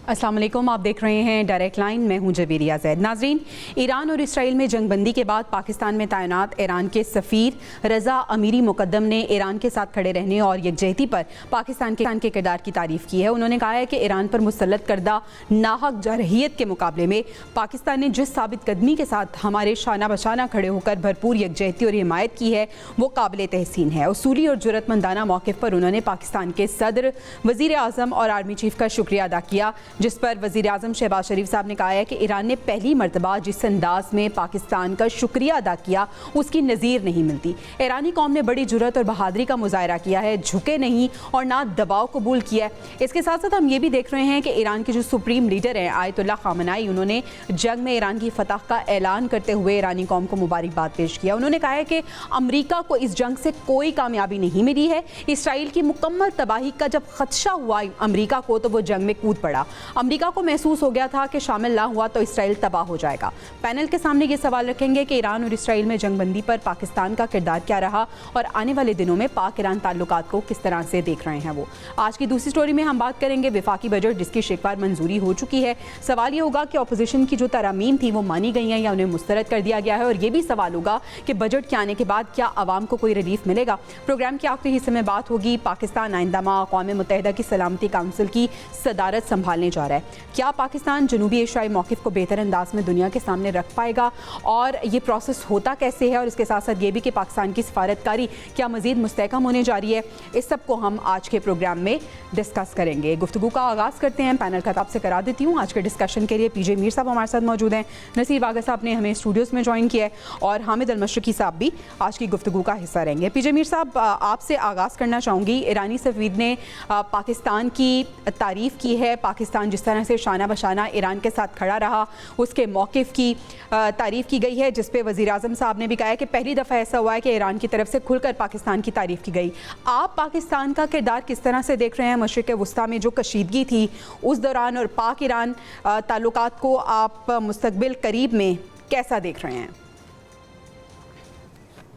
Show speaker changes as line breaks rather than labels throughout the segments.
अस्सलाम वालेकुम, आप देख रहे हैं डायरेक्ट लाइन। मैं हूं जबीरिया जैद। नाजरीन, ईरान और इसराइल में जंग बंदी के बाद पाकिस्तान में तैनात ईरान के सफ़ीर रज़ा अमीरी मुक़द्दम ने ईरान के साथ खड़े रहने और यकजहती पर पाकिस्तान के किरदार की तारीफ़ की है। उन्होंने कहा है कि ईरान पर मुसल्लत करदा नाहक जारहियत के मुकाबले में पाकिस्तान ने जिस साबित कदमी के साथ हमारे शाना बशाना खड़े होकर भरपूर यकजहती और हिमायत की है वो काबिल तहसीन है। उसूली और जुर्रतमंदाना मौक़िफ़ पर उन्होंने पाकिस्तान के सदर, वज़ीर आज़म और आर्मी चीफ़ का शुक्रिया अदा किया, जिस पर वज़ीर आज़म शहबाज शरीफ साहब ने कहा है कि ईरान ने पहली मरतबा जिस अंदाज में पाकिस्तान का शुक्रिया अदा किया उसकी नज़ीर नहीं मिलती। ईरानी कौम ने बड़ी जुर्रत और बहादुरी का मुजाहरा किया है, झुके नहीं और ना दबाव कबूल किया है। इसके साथ साथ हम ये भी देख रहे हैं कि ईरान के जो सुप्रीम लीडर हैं आयतुल्लाह ख़ामेनी, उन्होंने जंग में ईरान की फतह का ऐलान करते हुए ईरानी कौम को मुबारकबाद पेश किया। उन्होंने कहा है कि अमरीका को इस जंग से कोई कामयाबी नहीं मिली है। इसराइल की मुकम्मल तबाही का जब खदशा हुआ अमरीका को तो वो जंग में कूद पड़ा। अमरीका को महसूस हो गया था कि शामिल ना हुआ तो इसराइल तबाह हो जाएगा। पैनल के सामने ये सवाल रखेंगे कि ईरान और इसराइल में जंगबंदी पर पाकिस्तान का किरदार क्या रहा और आने वाले दिनों में पाक ईरान ताल्लुकात को किस तरह से देख रहे हैं वो। आज की दूसरी स्टोरी में हम बात करेंगे विफाकी बजट जिसकी शेकबार मंजूरी हो चुकी है। सवाल ये होगा कि अपोजिशन की जो तरमीम थी वो मानी गई हैं या उन्हें मुस्तरद कर दिया गया है, और ये भी सवाल होगा कि बजट के आने के बाद क्या आवाम को कोई रिलीफ मिलेगा। प्रोग्राम के आखिरी हिस्से में बात होगी पाकिस्तान आइंदा माह अक़वाम मुत्तहिदा की सलामती काउंसिल की सदारत संभालने जा रहा है। क्या पाकिस्तान जनूबी एशियाई मौक़िफ़ को बेहतर अंदाज में दुनिया के सामने रख पाएगा और ये प्रोसेस होता कैसे है, और इसके साथ साथ ये भी कि पाकिस्तान की सफारतकारी क्या मज़ीद मुस्तहकम होने जा रही है। इस सब को हम आज के प्रोग्राम में डिस्कस करेंगे। गुफ्तगू का आगाज़ करते हैं। पैनल का आपसे करा देती हूँ। आज के डिस्कशन के लिए पीजे मीर साहब हमारे साथ मौजूद हैं, नसीर वागा साहब ने हमें स्टूडियोज़ में ज्वाइन किया है और हामिद अल-मशरिकी साहब भी आज की गुफ्तगू का हिस्सा रहेंगे। पीजे मीर साहब, आपसे आगाज़ करना चाहूँगी। ईरानी सफ़ीर ने पाकिस्तान की तारीफ़ की है, पाकिस्तान जिस तरह से शाना बशाना ईरान के साथ खड़ा रहा उसके मौक़िफ़ की तारीफ़ की गई है, जिस पे वज़ीर आज़म साहब ने भी कहा है कि पहली दफ़ा ऐसा हुआ है कि ईरान की तरफ से खुलकर पाकिस्तान की तारीफ़ की गई। आप पाकिस्तान का किरदार किस तरह से देख रहे हैं? मशरिक़ वुस्ता में जो कशीदगी थी उस दौरान और पाक ईरान ताल्लुकात को आप मुस्तक़बिल करीब में कैसा देख रहे हैं?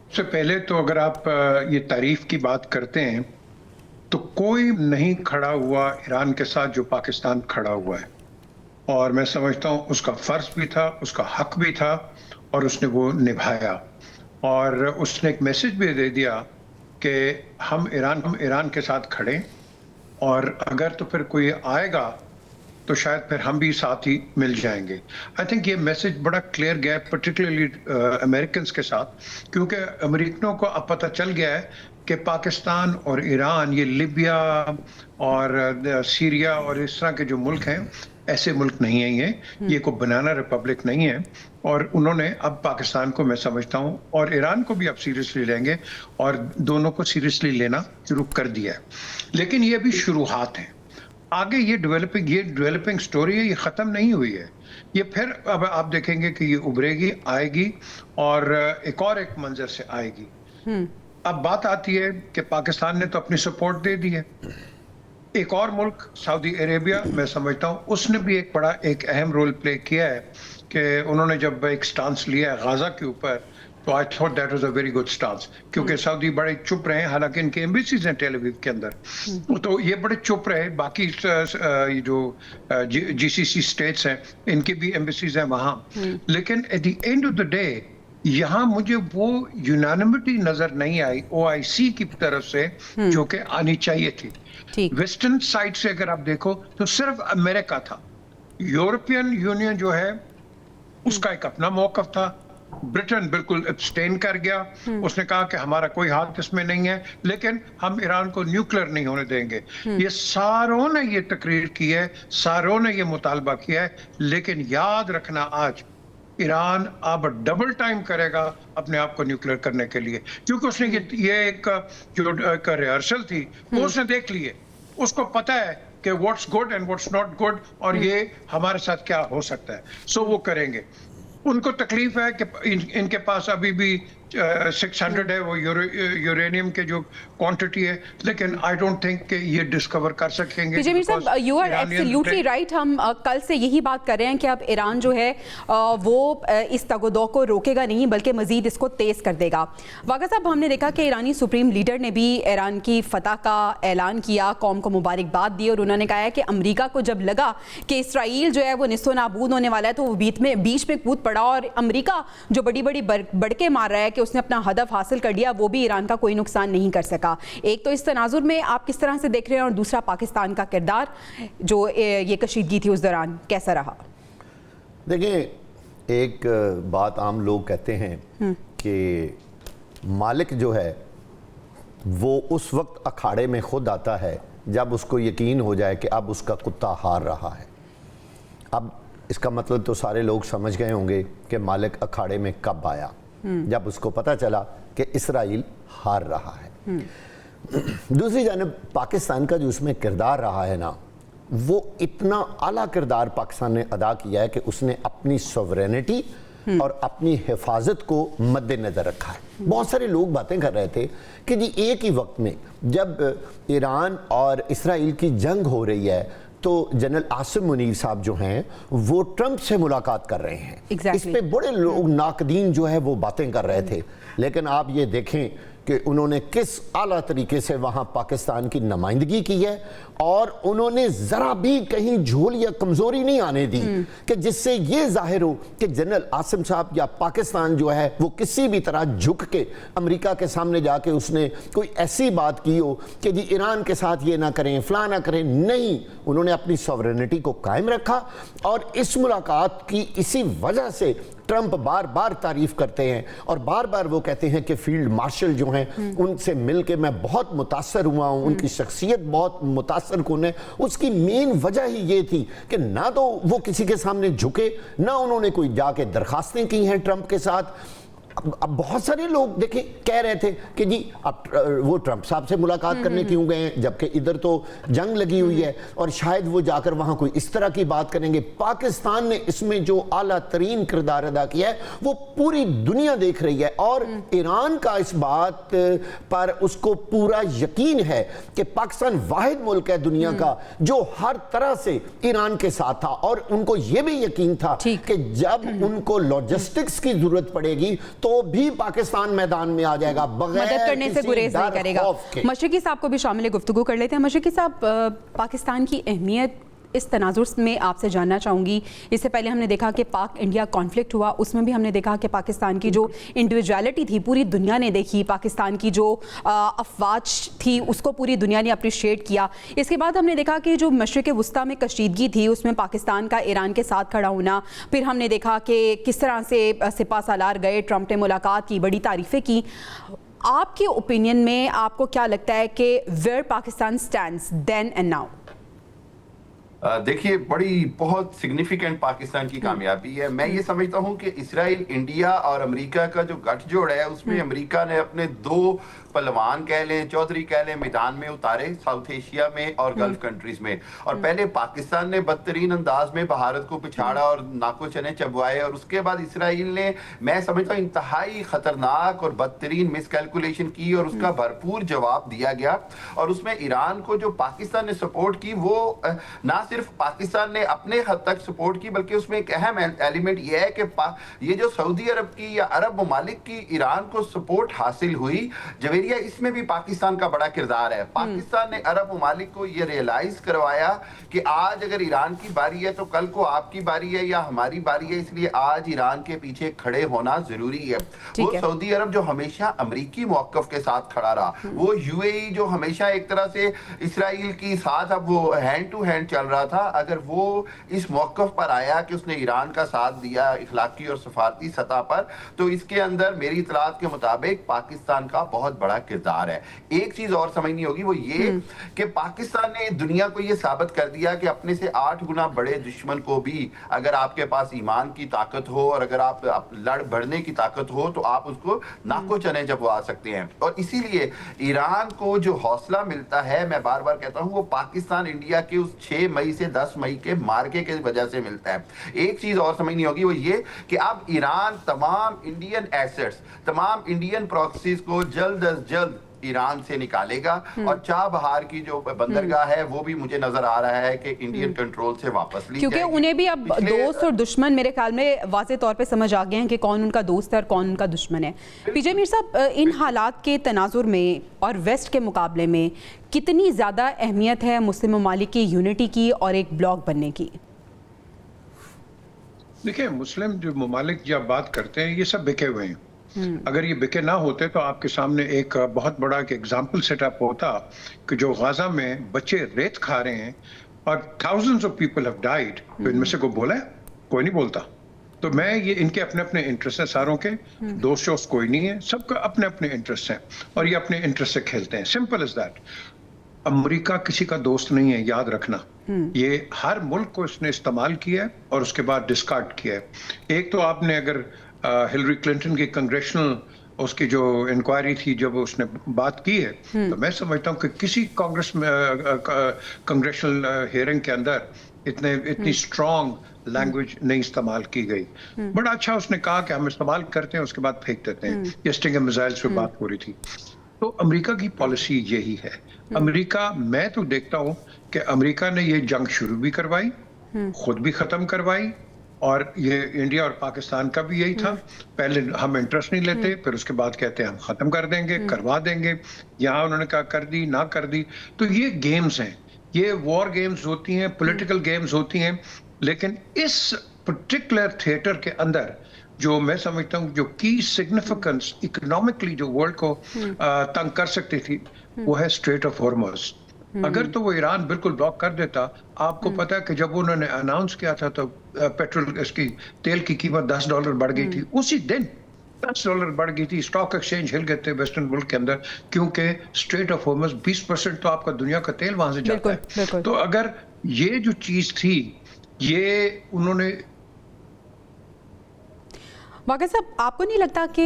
सबसे पहले तो अगर आप ये तारीफ़ की बात करते हैं तो कोई नहीं खड़ा हुआ ईरान के साथ जो पाकिस्तान खड़ा हुआ है, और मैं समझता हूँ उसका फ़र्ज़ भी था, उसका हक भी था और उसने वो निभाया। और उसने एक मैसेज भी दे दिया कि हम ईरान के साथ खड़े, और अगर तो फिर कोई आएगा तो शायद फिर हम भी साथ ही मिल जाएंगे। आई थिंक ये मैसेज बड़ा क्लियर गया है, पर्टिकुलरली अमेरिकन्स के साथ, क्योंकि अमेरिकनों को अब पता चल गया है कि पाकिस्तान और ईरान, ये लिबिया और सीरिया और इस तरह के जो मुल्क हैं ऐसे मुल्क नहीं है, ये कोई बनाना रिपब्लिक नहीं है। और उन्होंने अब पाकिस्तान को, मैं समझता हूँ, और ईरान को भी अब सीरियसली लेंगे और दोनों को सीरियसली लेना शुरू कर दिया है। लेकिन ये अभी शुरुआत है, आगे ये डेवलपिंग स्टोरी है, ये ख़त्म नहीं हुई है। ये फिर अब आप देखेंगे कि ये उभरेगी, आएगी और एक मंजर से आएगी। अब बात आती है कि पाकिस्तान ने तो अपनी सपोर्ट दे दी है। एक और मुल्क सऊदी अरेबिया, मैं समझता हूँ उसने भी एक अहम रोल प्ले किया है कि उन्होंने जब एक स्टांस लिया है गाजा के ऊपर, तो I thought that was a very good stance, क्योंकि सऊदी बड़े चुप रहे, हालांकि इनके एम्बेसीज हैं टेल अवीव के अंदर, तो ये बड़े चुप रहे। बाकी ये जो जीसीसी स्टेट्स हैं इनकी भी एम्बेसीज हैं वहाँ, लेकिन at the end of the day यहाँ मुझे वो यूनानिमिटी नजर नहीं आई ओआईसी की तरफ से जो कि आनी चाहिए थी। वेस्टर्न साइड से अगर आप देखो तो सिर्फ अमेरिका था, यूरोपियन यूनियन जो है उसका एक अपना मौकफ था, ब्रिटेन बिल्कुल एब्स्टेन कर गया, उसने कहा कि हमारा कोई हाथ इसमें नहीं है, लेकिन हम ईरान को न्यूक्लियर नहीं होने देंगे। ये सारों ने ये तकरीर की है, सारों ने ये मुतालबा किया है, लेकिन याद रखना आज ईरान अब डबल टाइम करेगा अपने आप को न्यूक्लियर करने के लिए, क्योंकि उसने ये एक जो रिहर्सल थी वो उसने देख ली है, उसको पता है कि what's good and what's not good और ये हमारे साथ क्या हो सकता है, सो वो करेंगे। उनको तकलीफ है कि इनके पास अभी भी 600 है वो यूरेनियम के जो क्वांटिटी है, लेकिन आई डोंट थिंक कि ये डिस्कवर कर सकेंगे।
पीजे मीर साहब, यू आर एब्सोल्युटली राइट। हम कल से यही बात कर रहे हैं कि अब ईरान जो है वो इस तगोदो को रोकेगा नहीं बल्कि मजीद इसको तेज कर देगा। वागा साहब, हमने देखा कि ईरानी सुप्रीम लीडर ने भी ईरान की फतह का ऐलान किया, कौम को मुबारकबाद दी, और उन्होंने कहा है कि अमेरिका को जब लगा कि इसराइल जो है वो निस्तो नाबूद होने वाला है तो वो बीच में कूद पड़ा, और अमेरिका जो बड़ी बड़ी बढ़के मार रहा है कि उसने अपना हदफ हासिल कर लिया, वो भी ईरान का कोई नुकसान नहीं कर सका। एक तो इस तनाजुर में आप किस तरह से देख रहे हैं, और दूसरा पाकिस्तान का किरदार जो ये कशीदगी थी उस दौरान कैसा रहा?
देखिए, एक बात आम लोग कहते हैं कि मालिक जो है वो उस वक्त अखाड़े में खुद आता है जब उसको यकीन हो जाए कि अब उसका कुत्ता हार रहा है। अब इसका मतलब तो सारे लोग समझ गए होंगे कि मालिक अखाड़े में कब आया, जब उसको पता चला कि इसराइल हार रहा है। दूसरी जानब पाकिस्तान का जो उसमें किरदार रहा है ना, वो इतना आला किरदार पाकिस्तान ने अदा किया है कि उसने अपनी सॉवरेनिटी और अपनी हिफाजत को मद्देनज़र रखा है। बहुत सारे लोग बातें कर रहे थे कि जी एक ही वक्त में जब ईरान और इसराइल की जंग हो रही है तो जनरल आसिम मुनीर साहब जो हैं वो ट्रंप से मुलाकात कर रहे हैं। इस पे बड़े लोग नाकदीन जो है वो बातें कर रहे थे, लेकिन आप ये देखें कि उन्होंने किस आला तरीके से वहाँ पाकिस्तान की नुमाइंदगी की है, और उन्होंने ज़रा भी कहीं झोल या कमज़ोरी नहीं आने दी कि जिससे ये जाहिर हो कि जनरल आसिम साहब या पाकिस्तान जो है वो किसी भी तरह झुक के अमेरिका के सामने जाके उसने कोई ऐसी बात की हो कि जी ईरान के साथ ये ना करें, फलां ना करें। नहीं, उन्होंने अपनी सॉवरेनिटी को कायम रखा, और इस मुलाकात की इसी वजह से ट्रंप बार बार तारीफ करते हैं और बार बार वो कहते हैं कि फील्ड मार्शल जो हैं उनसे मिलके मैं बहुत मुतासर हुआ हूं, उनकी शख्सियत बहुत मुतासर कुन है। उसकी मेन वजह ही ये थी कि ना तो वो किसी के सामने झुके, ना उन्होंने कोई जाके दरखास्तें की हैं ट्रंप के साथ। अब बहुत सारे लोग देखें कह रहे थे कि जी अब वो ट्रंप साहब से मुलाकात करने क्यों गए हैं, जबकि इधर तो जंग लगी हुई है और शायद वो जाकर वहां कोई इस तरह की बात करेंगे। पाकिस्तान ने इसमें जो आला तरीन किरदार अदा किया है वो पूरी दुनिया देख रही है, और ईरान का इस बात पर उसको पूरा यकीन है कि पाकिस्तान वाहिद मुल्क है दुनिया का जो हर तरह से ईरान के साथ था, और उनको ये भी यकीन था कि जब उनको लॉजिस्टिक्स की जरूरत पड़ेगी तो भी पाकिस्तान मैदान में आ जाएगा, बगैर
मदद करने से गुरेज नहीं करेगा। मशरकी साहब को भी शामिल गुफ्तगू कर लेते हैं। मशरकी साहब, पाकिस्तान की अहमियत इस तनाजुर में आपसे जानना चाहूँगी। इससे पहले हमने देखा कि पाक इंडिया कॉन्फ्लिक्ट हुआ, उसमें भी हमने देखा कि पाकिस्तान की जो इंडिविजुअलिटी थी पूरी दुनिया ने देखी, पाकिस्तान की जो अफवाज थी उसको पूरी दुनिया ने अप्रिशिएट किया। इसके बाद हमने देखा कि जो मशरिक़ वुस्ता में कशीदगी थी उसमें पाकिस्तान का ईरान के साथ खड़ा होना, फिर हमने देखा कि किस तरह से सिपा सालार गए, ट्रंप ने मुलाकात की, बड़ी तारीफ़ें की। आपके ओपिनियन में आपको क्या लगता है कि where Pakistan stands then and now?
देखिए, बहुत सिग्निफिकेंट पाकिस्तान की कामयाबी है। मैं ये समझता हूँ कि इसराइल, इंडिया और अमेरिका का जो गठजोड़ है उसमें अमेरिका ने अपने दो पहलवान कह लें, चौधरी कह लें, मैदान में उतारे, साउथ एशिया में और गल्फ कंट्रीज में। और पहले पाकिस्तान ने बदतरीन अंदाज में भारत को पिछाड़ा और नाको चने चबवाए, और उसके बाद इसराइल ने, मैं समझता हूँ, इंतहाई खतरनाक और बदतरीन मिसकैलकुलेशन की, और उसका भरपूर जवाब दिया गया। और उसमें ईरान को जो पाकिस्तान ने सपोर्ट की वो ना सिर्फ पाकिस्तान ने अपने हद तक सपोर्ट की, बल्कि उसमें एक अहम एलिमेंट यह है कि ये जो सऊदी अरब की या अरब ममालिक की ईरान को सपोर्ट हासिल हुई, जवेरिया, इसमें भी पाकिस्तान का बड़ा किरदार है। पाकिस्तान ने अरब ममालिक को ये रियलाइज करवाया कि आज अगर ईरान की बारी है तो कल को आपकी बारी है या हमारी बारी है, इसलिए आज ईरान के पीछे खड़े होना जरूरी है। वो सऊदी अरब जो हमेशा अमरीकी मौक़िफ़ के साथ खड़ा रहा, वो यूएई जो हमेशा एक तरह से इसराइल की साथ अब वो हैंड टू हैंड चल रहा था, अगर वो इस मौक़िफ़ पर आया कि उसने ईरान का साथ दिया इखलाकी और सफारती सतह पर, तो इसके अंदर मेरी इतलात के मुताबिक पाकिस्तान का बहुत बड़ा किरदार है। एक चीज और समझनी होगी, वो ये कि पाकिस्तान ने दुनिया को ये साबित कर दिया कि अपने से 8 गुना बड़े दुश्मन को भी अगर आपके पास ईमान की ताकत हो और अगर आप लड़ बढ़ने की ताकत हो तो आप उसको नाको चने जबवा सकते हैं। और इसीलिए ईरान को जो हौसला मिलता है, मैं बार बार कहता हूं, वो पाकिस्तान इंडिया के उस 6 मई سے 10 مئی کے مارکے کی وجہ سے ملتا ہے۔ ایک چیز اور سمجھنی ہوگی وہ یہ کہ اب ایران تمام انڈین ایسٹس، تمام انڈین پراکسیز کو جلد از جلد ایران سے نکالے گا، اور چاہ بہار کی جو بندرگاہ ہے وہ بھی مجھے نظر آ رہا ہے کہ انڈین کنٹرول سے واپس لی جائے گی،
کیونکہ انہیں بھی اب دوست اور دشمن میرے خیال میں واضح طور پہ سمجھ آ گئے ہیں کہ کون ان کا دوست ہے اور کون ان کا دشمن ہے۔ پی جے میر صاحب، ان حالات کے تناظر میں اور ویسٹ کے مقابلے میں کتنی زیادہ اہمیت ہے مسلم ممالک کی یونٹی کی اور ایک بلاک بننے کی؟
دیکھیں، مسلم جو ممالک جب بات کرتے ہیں یہ سب بکے ہوئے ہیں۔ اگر یہ بکے نہ ہوتے تو آپ کے سامنے ایک بہت بڑا ایک ایگزامپل سیٹ اپ ہوتا کہ جو غزہ میں بچے ریت کھا رہے ہیں اور thousands of people have died، تو ان میں سے کوئی بولا ہے؟ کوئی نہیں بولتا۔ تو میں یہ ان کے اپنے اپنے انٹرسٹ ہیں، ساروں کے دوست شوست کوئی نہیں ہے، سب کا اپنے اپنے انٹرسٹ ہیں اور یہ اپنے انٹرسٹ سے کھیلتے ہیں، سمپل از دیٹ۔ امریکہ کسی کا دوست نہیں ہے، یاد رکھنا۔ یہ ہر ملک کو اس نے استعمال کیا ہے اور اس کے بعد ڈسکارڈ کیا ہے۔ ایک تو آپ نے اگر ہلری کلنٹن کی کنگریشنل اس کی جو انکوائری تھی جب اس نے بات کی ہے، تو میں سمجھتا ہوں کہ کسی کنگریشنل ہیئرنگ کے اندر اتنی اسٹرانگ لینگویج نہیں استعمال کی گئی۔ بڑا اچھا اس نے کہا کہ ہم استعمال کرتے ہیں اس کے بعد پھینک دیتے ہیں۔ یسٹنگ میزائلز پہ بات ہو رہی تھی۔ تو امریکہ کی پالیسی یہی ہے۔ امریکہ، میں تو دیکھتا ہوں کہ امریکہ نے یہ جنگ شروع بھی کروائی، خود بھی ختم کروائی، اور یہ انڈیا اور پاکستان کا بھی یہی تھا۔ پہلے ہم انٹرسٹ نہیں لیتے، پھر اس کے بعد کہتے ہیں ہم ختم کر دیں گے، کروا دیں گے۔ یہاں انہوں نے کہا کر دی، نہ کر دی۔ تو یہ گیمز ہیں، یہ وار گیمز ہوتی ہیں، پولیٹیکل گیمز ہوتی ہیں، لیکن اس پرٹیکولر تھیٹر کے اندر جو میں سمجھتا ہوں جو کی سگنیفیکنس اکنامکلی جو ورلڈ کو تنگ کر سکتی تھی وہ ہے اسٹریٹ آف ہارمز۔ اگر تو وہ ایران بالکل بلاک کر دیتا، آپ کو پتا ہے کہ جب انہوں نے اناؤنس کیا تھا تو پیٹرول اس کی تیل کی قیمت $10 بڑھ گئی تھی، اسی دن $10 بڑھ گئی تھی، اسٹاک ایکسچینج ہل گئے تھے ویسٹرن ملک کے اندر، کیونکہ اسٹریٹ آف ہارمز 20% تو آپ کا دنیا کا تیل وہاں سے جاتا ہے۔ تو اگر یہ جو چیز تھی یہ انہوں نے،
واقعہ صاحب، آپ کو نہیں لگتا کہ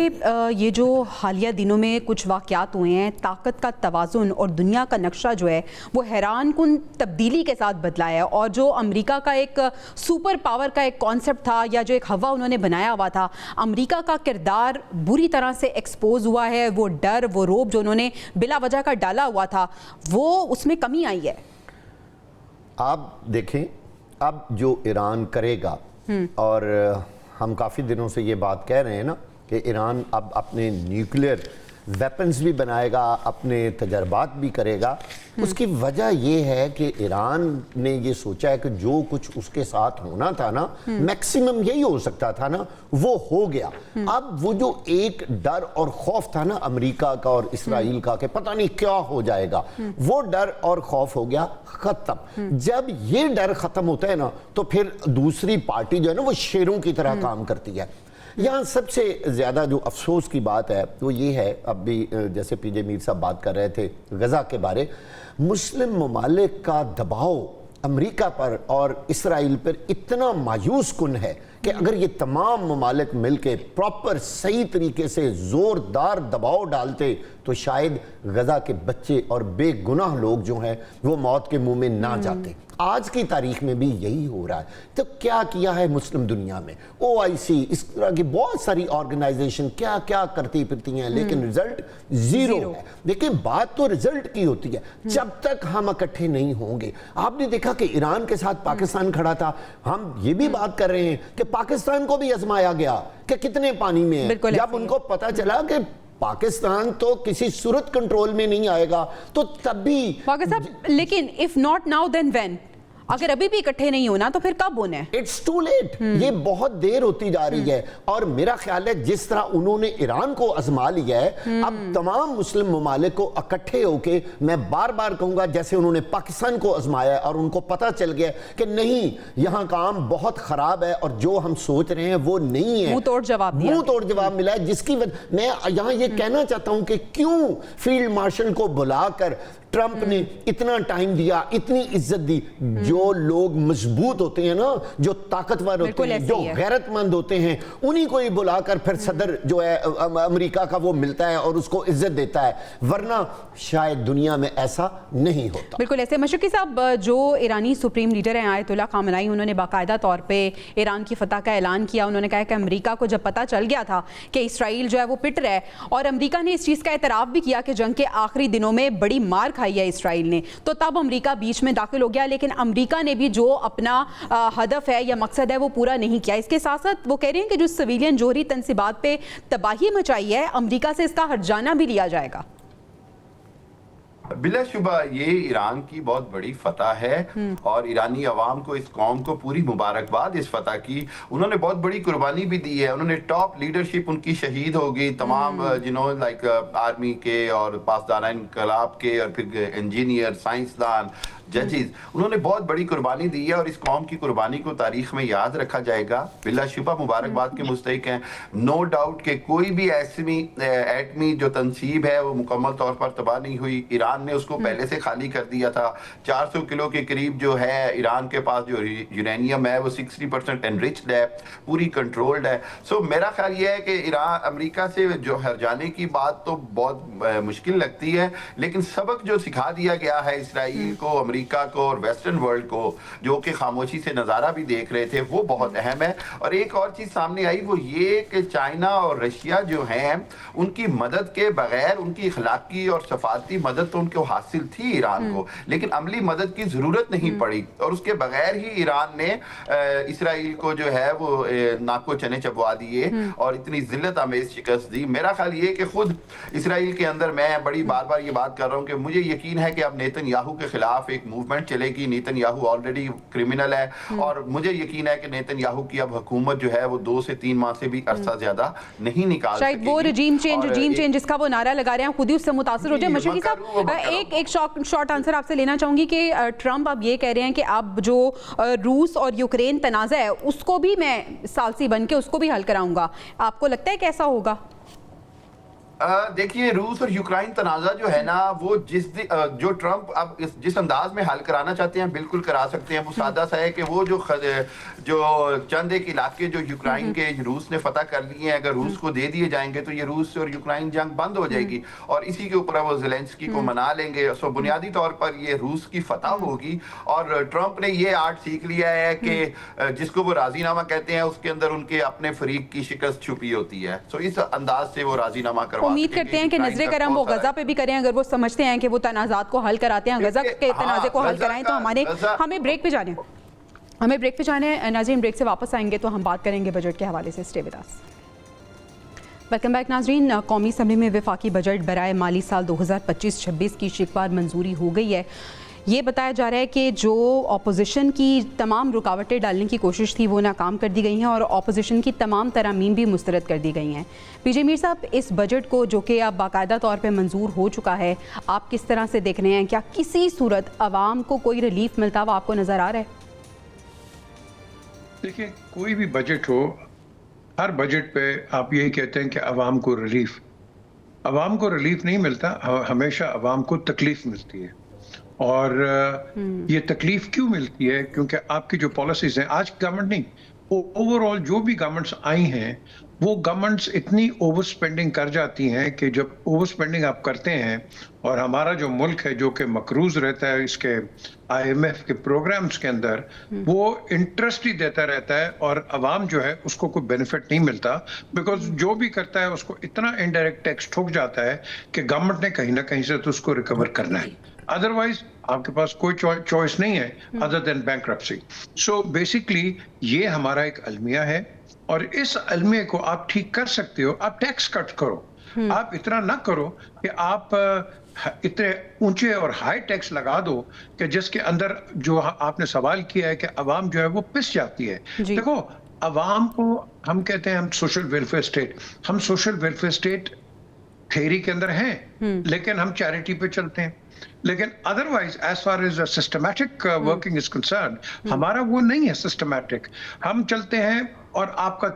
یہ جو حالیہ دنوں میں کچھ واقعات ہوئے ہیں، طاقت کا توازن اور دنیا کا نقشہ جو ہے وہ حیران کن تبدیلی کے ساتھ بدلا ہے، اور جو امریکہ کا ایک سپر پاور کا ایک کانسیپٹ تھا یا جو ایک ہوا انہوں نے بنایا ہوا تھا، امریکہ کا کردار بری طرح سے ایکسپوز ہوا ہے؟ وہ ڈر، وہ روب جو انہوں نے بلا وجہ کا ڈالا ہوا تھا، وہ اس میں کمی آئی ہے؟
آپ دیکھیں، اب جو ایران کرے گا، اور ہم کافی دنوں سے یہ بات کہہ رہے ہیں نا کہ ایران اب اپنے نیوکلیئر ویپنز بھی بنائے گا، اپنے تجربات بھی کرے گا۔ اس کی وجہ یہ ہے کہ ایران نے یہ سوچا ہے کہ جو کچھ اس کے ساتھ ہونا تھا نا، میکسیمم یہی ہو سکتا تھا نا، وہ ہو گیا۔ اب وہ جو ایک ڈر اور خوف تھا نا امریکہ کا اور اسرائیل کا کہ پتہ نہیں کیا ہو جائے گا، وہ ڈر اور خوف ہو گیا ختم۔ جب یہ ڈر ختم ہوتا ہے نا تو پھر دوسری پارٹی جو ہے نا وہ شیروں کی طرح کام کرتی ہے۔ یہاں سب سے زیادہ جو افسوس کی بات ہے وہ یہ ہے، اب بھی جیسے پی جے میر صاحب بات کر رہے تھے غزہ کے بارے، مسلم ممالک کا دباؤ امریکہ پر اور اسرائیل پر اتنا مایوس کن ہے کہ اگر یہ تمام ممالک مل کے پراپر صحیح طریقے سے زوردار دباؤ ڈالتے تو شاید غزہ کے بچے اور بے گناہ لوگ جو ہیں وہ موت کے منہ میں نہ جاتے۔ آج کی تاریخ میں بھی یہی ہو رہا ہے۔ تو کیا کیا ہے مسلم دنیا میں؟ OIC، اس طرح کی بہت ساری آرگنائزیشن کیا کیا کرتی پھرتی ہیں، لیکن رزلٹ زیرو ہے۔ دیکھیں، بات تو رزلٹ کی ہوتی ہے جب تک ہم اکٹھے نہیں ہوں گے۔ آپ نے دیکھا کہ ایران کے ساتھ پاکستان کھڑا تھا، ہم یہ بھی بات کر رہے ہیں کہ پاکستان کو بھی آزمایا گیا کہ کتنے پانی میں ہے۔ جب ان کو پتا چلا کہ پاکستان تو کسی صورت کنٹرول میں نہیں آئے گا تو تب بھی
واقع صاحب، لیکن if not now then when؟ اگر ابھی بھی اکٹھے نہیں ہونا تو پھر کب ہونا ہے؟
اٹس ٹو لیٹ، یہ بہت دیر ہوتی جا رہی ہے۔ اور میرا خیال ہے جس طرح انہوں نے ایران کو آزما لیا ہے، اب تمام مسلم ممالک کو اکٹھے ہو کے، میں بار بار کہوں گا جیسے انہوں نے پاکستان کو آزمایا ہے اور ان کو پتہ چل گیا کہ نہیں، یہاں کام بہت خراب ہے اور جو ہم سوچ رہے ہیں وہ نہیں ہے،
منہ توڑ جواب
ملا ہے، جس کی میں یہاں یہ کہنا چاہتا ہوں کہ کیوں فیلڈ مارشل کو بلا کر ٹرمپ نے اتنا ٹائم دیا, اتنی عزت دی. جو لوگ مضبوط ہوتے ہیں نا, جو طاقتور ہوتے ہیں, جو غیرت مند ہوتے ہیں, انہی کو ہی بلا کر پھر صدر جو ہے امریکہ کا وہ ملتا ہے اور اس کو عزت دیتا ہے, ورنہ شاید دنیا میں ایسا نہیں ہوتا.
بالکل ایسے. مشرقی صاحب, جو ایرانی سپریم لیڈر ہیں آیت اللہ خامنائی, انہوں نے باقاعدہ طور پہ ایران کی فتح کا اعلان کیا. انہوں نے کہا کہ امریکہ کو جب پتہ چل گیا تھا کہ اسرائیل جو ہے وہ پٹ رہا ہے, اور امریکہ نے اس چیز کا اعتراف بھی کیا کہ جنگ کے آخری دنوں میں بڑی مار کھائی ہے اسرائیل نے, تو تب امریکہ بیچ میں داخل ہو گیا. لیکن امریکہ نے بھی جو اپنا ہدف ہے یا مقصد ہے وہ پورا نہیں کیا. اس کے ساتھ ساتھ وہ کہہ رہے ہیں کہ جو سویلین جوہری تنصیبات پہ تباہی مچائی ہے, امریکہ سے اس کا ہرجانہ بھی لیا جائے گا.
بلا شبہ یہ ایران کی بہت بڑی فتح ہے, اور ایرانی عوام کو, اس قوم کو پوری مبارکباد اس فتح کی. انہوں نے بہت بڑی قربانی بھی دی ہے. انہوں نے ٹاپ لیڈرشپ ان کی شہید ہو گئی, تمام جنہوں لائک آرمی کے اور پاسداران انقلاب کے, اور پھر انجینئر, سائنسدان, ججز, انہوں نے بہت بڑی قربانی دی ہے, اور اس قوم کی قربانی کو تاریخ میں یاد رکھا جائے گا. بلا شبہ مبارکباد کے مستحق ہیں. نو ڈاؤٹ کہ کوئی بھی ایٹمی جو تنصیب ہے وہ مکمل طور پر تباہ نہیں ہوئی. ایران نے اس کو پہلے سے خالی کر دیا تھا. 400 کلو کے قریب جو ہے ایران کے پاس جو یورینیم ہے وہ 60% انریچڈ ہے, پوری کنٹرولڈ ہے. سو میرا خیال یہ ہے کہ ایران امریکہ سے جو ہرجانے کی بات تو بہت مشکل لگتی ہے, لیکن سبق جو سکھا دیا گیا ہے اسرائیل کو, امریکہ کو اور ویسٹرن ورلڈ کو, جو کہ خاموشی سے نظارہ بھی دیکھ رہے تھے, وہ بہت اہم ہے. اور ایک اور چیز سامنے آئی وہ یہ کہ چائنا اور رشیا جو ہیں, ان کی مدد کے بغیر, ان کی اخلاقی اور سفارتی مدد تو ان کو حاصل تھی ایران کو, لیکن عملی مدد کی ضرورت نہیں پڑی, اور اس کے بغیر ہی ایران نے اسرائیل کو جو ہے وہ ناکو چنے چبوا دیے اور اتنی ذلت آمیز شکست دی. میرا خیال یہ کہ خود اسرائیل کے اندر, میں بڑی بار بار یہ بات کر رہا ہوں کہ مجھے یقین ہے کہ اب نیتن یاہو کے خلاف ایک موومنٹ چلے گی. نیتن یاہو آلریڈی کرمنل ہے, اور مجھے یقین ہے کہ نیتن یاہو کی اب حکومت جو ہے وہ 2 سے 3 ماہ سے بھی عرصہ زیادہ نہیں نکال سکے گی.
شاید وہ رجیم چینج جس کا وہ ناعرہ لگا رہے ہیں خود ہی اس سے متاثر ہو جائے. مشرقی صاحب, ایک شارٹ آنسر آپ سے لینا چاہوں گی کہ ٹرمپ اب یہ کہہ رہے ہیں کہ اب جو روس اور یوکرین تنازع ہے اس کو بھی میں ثالثی بن کے اس کو بھی حل کراؤں گا. آپ کو لگتا ہے کیسا ہوگا؟
دیکھیے, روس اور یوکرائن تنازع جو ہے نا, وہ جو ٹرمپ اب جس انداز میں حل کرانا چاہتے ہیں بالکل کرا سکتے ہیں. وہ سادہ سا ہے کہ وہ جو چند ایک علاقے جو یوکرائن کے روس نے فتح کر لیے ہیں, اگر روس کو دے دیے جائیں گے تو یہ روس اور یوکرائن جنگ بند ہو جائے گی, اور اسی کے اوپر وہ زیلنسکی کو منا لیں گے. سو بنیادی طور پر یہ روس کی فتح ہوگی, اور ٹرمپ نے یہ آرٹ سیکھ لیا ہے کہ جس کو وہ راضی نامہ کہتے ہیں اس کے اندر ان کے اپنے فریق کی شکست چھپی ہوتی ہے. سو اس انداز سے وہ راضی نامہ کروا.
امید کرتے ہیں کہ نظر کرم وہ غزہ پہ بھی کریں, اگر وہ سمجھتے ہیں کہ وہ تنازعات کو حل کراتے ہیں, غزہ کے تنازع کو حل کرائیں. تو ہمیں بریک پہ جانے ہیں. ناظرین, بریک سے واپس آئیں گے تو ہم بات کریں گے بجٹ کے حوالے سے. Stay with us. Welcome back ناظرین. قومی اسمبلی میں وفاقی بجٹ برائے مالی سال 2025-26 کی شکوار منظوری ہو گئی ہے. یہ بتایا جا رہا ہے کہ جو اپوزیشن کی تمام رکاوٹیں ڈالنے کی کوشش تھی وہ ناکام کر دی گئی ہیں, اور اپوزیشن کی تمام ترامیم بھی مسترد کر دی گئی ہیں. پی جے میر صاحب, اس بجٹ کو جو کہ اب باقاعدہ طور پہ منظور ہو چکا ہے, آپ کس طرح سے دیکھ رہے ہیں؟ کیا کسی صورت عوام کو کوئی ریلیف ملتا ہوا آپ کو نظر آ رہا ہے؟
دیکھیں, کوئی بھی بجٹ ہو, ہر بجٹ پہ آپ یہی کہتے ہیں کہ عوام کو ریلیف نہیں ملتا, ہمیشہ عوام کو تکلیف ملتی ہے. اور یہ تکلیف کیوں ملتی ہے؟ کیونکہ آپ کی جو پالیسیز ہیں, آج گورنمنٹ نہیں, اوور آل جو بھی گورنمنٹس آئی ہیں, وہ گورنمنٹس اتنی اوور سپینڈنگ کر جاتی ہیں کہ جب اوور سپینڈنگ آپ کرتے ہیں, اور ہمارا جو ملک ہے جو کہ مقروض رہتا ہے اس کے IMF کے پروگرامز کے اندر, وہ انٹرسٹ ہی دیتا رہتا ہے, اور عوام جو ہے اس کو کوئی بینیفٹ نہیں ملتا, بیکاز جو بھی کرتا ہے اس کو اتنا انڈائریکٹ ٹیکس ٹھوک جاتا ہے کہ گورنمنٹ نے کہیں نہ کہیں سے تو اس کو ریکور کرنا ہے. ادروائز آپ کے پاس کوئی چوائس نہیں ہے ادر دین بینکرپسی. سو بیسکلی یہ ہمارا ایک المیہ ہے, اور اس المیہ کو آپ ٹھیک کر سکتے ہو. آپ ٹیکس کٹ کرو, آپ اتنا نہ کرو کہ آپ اتنے اونچے اور ہائی ٹیکس لگا دو کہ جس کے اندر جو آپ نے سوال کیا ہے کہ عوام جو ہے وہ پس جاتی ہے. دیکھو, عوام کو ہم کہتے ہیں ہم سوشل ویلفیئر اسٹیٹ, ہم سوشل ویلفیئر اسٹیٹ تھیوری کے اندر ہیں, لیکن ہم چیریٹی پہ چلتے ہیں. لیکن otherwise as far as systematic working is concern, ہمارا وہ نہیں ہے سسٹمیٹک. ہم چلتے ہیں, اور آپ کا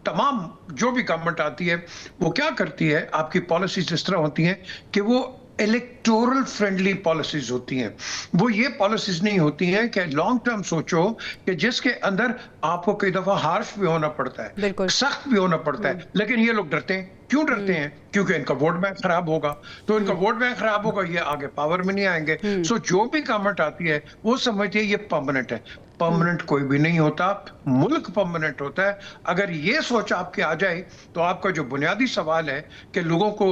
تمام جو بھی گورنمنٹ آتی ہے وہ کیا کرتی ہے, آپ کی پالیسیز اس طرح ہوتی ہیں کہ وہ इलेक्टोरल फ्रेंडली पॉलिसीज होती हैं। वो ये पॉलिसीज नहीं होती हैं कि लॉन्ग टर्म सोचो कि जिसके अंदर आपको कई दफा हार्श भी होना पड़ता है,
बिल्कुल।
सख्त भी होना पड़ता है, लेकिन ये लोग डरते हैं। क्यों डरते हैं? क्योंकि इनका वोट बैंक खराब होगा, तो इनका वोट बैंक खराब होगा, ये आगे पावर में नहीं आएंगे। सो जो भी गवर्नमेंट आती है वो समझती है ये परमानेंट है। परमानेंट कोई भी नहीं होता, मुल्क परमानेंट होता है। अगर ये सोच आपके आ जाए तो आपका जो बुनियादी सवाल है कि लोगों को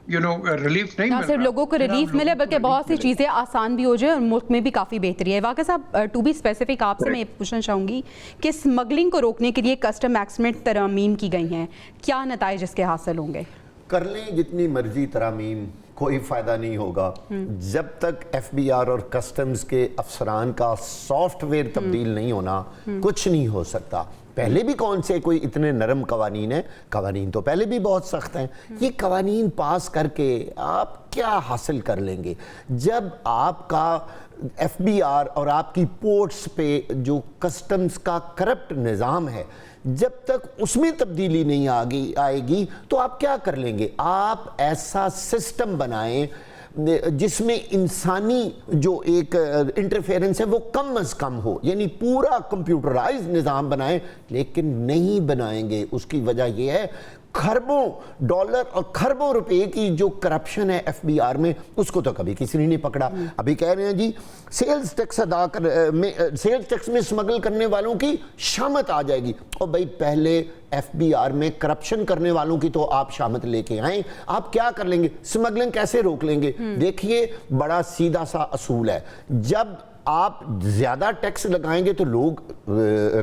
रिलीफ नहीं
ना
मिल
सिर्फ
रहा,
लोगों को
फिर आप
रिलीफ
लोगों
मिले
को
बल्कि
relief
बहुत सी
मिलेगी।
चीज़ें आसान भी हो जाए और मुल्क में भी काफ़ी बेहतरी है। वाक़ई साहब, टू बी स्पेसिफिक आपसे मैं ये पूछना चाहूँगी कि स्मगलिंग को रोकने के लिए कस्टम एक्ट में तरमीम की गई हैं, क्या नताइज इसके हासिल होंगे?
कर लें जितनी मर्जी तरामीम, कोई फ़ायदा नहीं होगा जब तक FBI और कस्टम्स के अफसरान का सॉफ्टवेयर तब्दील नहीं होना, कुछ नहीं हो सकता। पहले भी कौन से कोई इतने नरम कवानीन हैं, कवानीन तो पहले भी बहुत सख्त हैं। ये कवानीन पास करके आप क्या हासिल कर लेंगे जब आपका FBI और आपकी पोर्ट्स पे जो कस्टम्स का करप्ट निज़ाम है, जब तक उसमें तब्दीली नहीं आएगी तो आप क्या कर लेंगे? आप ऐसा सिस्टम बनाएं जिसमें इंसानी जो एक इंटरफेरेंस है वो कम अज़ कम हो, यानी पूरा कंप्यूटराइज निज़ाम बनाएं, लेकिन नहीं बनाएंगे। उसकी वजह यह है खरबों डॉलर और खरबों रुपए की जो करप्शन है FBI में, उसको तो कभी किसी ने नहीं पकड़ा। अभी कह रहे हैं जी सेल्स टैक्स में स्मगल करने वालों की शामत आ जाएगी। और भाई पहले FBI में करप्शन करने वालों की तो आप शामत लेके आए, आप क्या कर लेंगे? स्मगलिंग कैसे रोक लेंगे? देखिए बड़ा सीधा सा असूल है, जब आप ज्यादा टैक्स लगाएंगे तो लोग